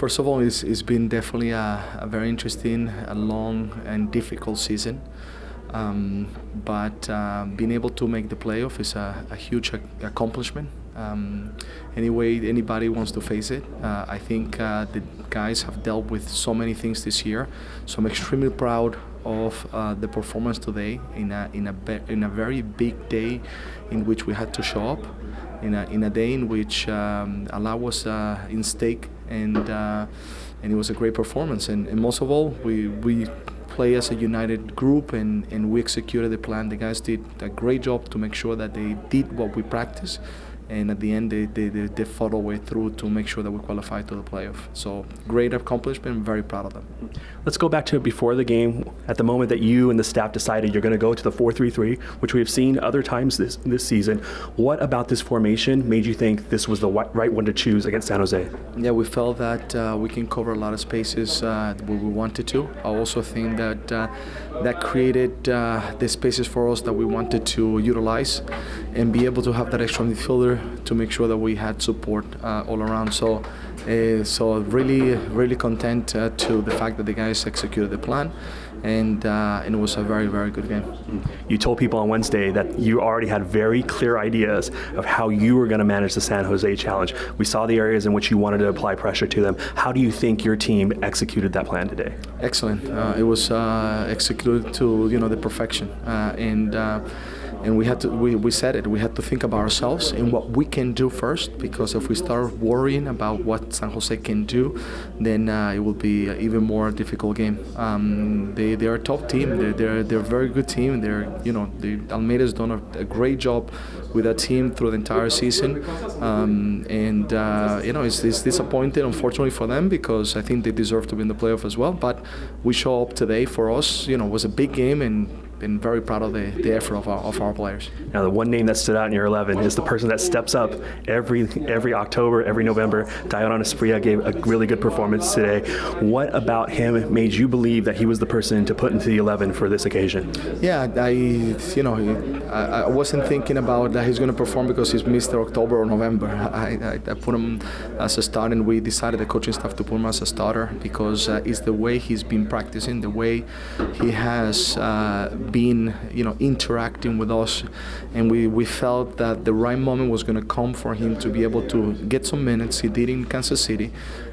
First of all, it's been definitely a very interesting, a long and difficult season. But being able to make the playoff is a huge accomplishment. Anyway, anybody wants to face it. I think the guys have dealt with so many things this year, so I'm extremely proud of the performance today in a very big day in which we had to show up, in a day in which a lot was in stake, and it was a great performance. And most of all, we play as a united group, and we executed the plan. The guys did a great job to make sure that they did what we practiced, and at the end they fought our way through to make sure that we qualified to the playoff. So great accomplishment, I'm very proud of them. Let's go back to before the game, at the moment that you and the staff decided you're going to go to the 4-3-3, which we have seen other times this season. What about this formation made you think this was the right one to choose against San Jose? Yeah, we felt that we can cover a lot of spaces where we wanted to. I also think that that created the spaces for us that we wanted to utilize and be able to have that extra midfielder to make sure that we had support all around. So really content to the fact that the guys executed the plan, and it was a very, very good game. You told people on Wednesday that you already had very clear ideas of how you were going to manage the San Jose challenge. We saw the areas in which you wanted to apply pressure to them. How do you think your team executed that plan today? Excellent. It was executed to the perfection, and we had to. We said it. We had to think about ourselves and what we can do first, because if we start worrying about what San Jose can do, then it will be an even more difficult game. They are a top team. They're a very good team. Almeida's done a great job with that team through the entire season, it's disappointing, unfortunately, for them, because I think they deserve to be in the playoff as well. But we show up today. For us, it was a big game, and been very proud of the effort of our players. Now, the one name that stood out in your 11 is the person that steps up every October, every November. Dayon Asprilla gave a really good performance today. What about him made you believe that he was the person to put into the 11 for this occasion? Yeah, I wasn't thinking about that he's going to perform because he's Mr. October or November. I put him as a starter, and we decided, the coaching staff, to put him as a starter because it's the way he's been practicing, the way he has been interacting with us, and we felt that the right moment was going to come for him to be able to get some minutes. He did in Kansas City,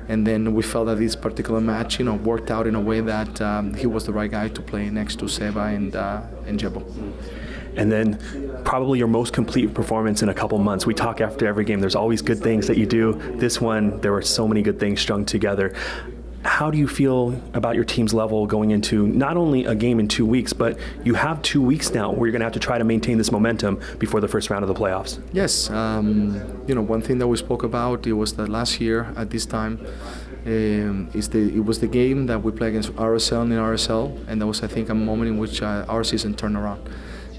and then we felt that this particular match worked out in a way that he was the right guy to play next to Seba and Jebo. And then probably your most complete performance in a couple months. We talk after every game. There's always good things that you do. This one, there were so many good things strung together. How do you feel about your team's level going into not only a game in 2 weeks, but you have 2 weeks now where you're going to have to try to maintain this momentum before the first round of the playoffs? Yes. One thing that we spoke about, it was that last year at this time, it was the game that we played against RSL in RSL, and that was, I think, a moment in which our season turned around.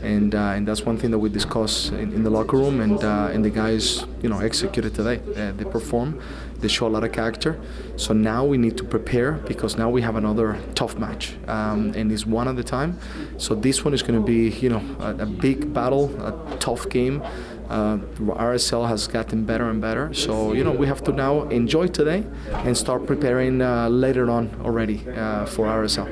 And that's one thing that we discussed in the locker room, and the guys, executed today. They performed, they show a lot of character. So now we need to prepare, because now we have another tough match, and it's one at a time. So this one is going to be, a big battle, a tough game. RSL has gotten better and better, so we have to now enjoy today and start preparing later on already for RSL.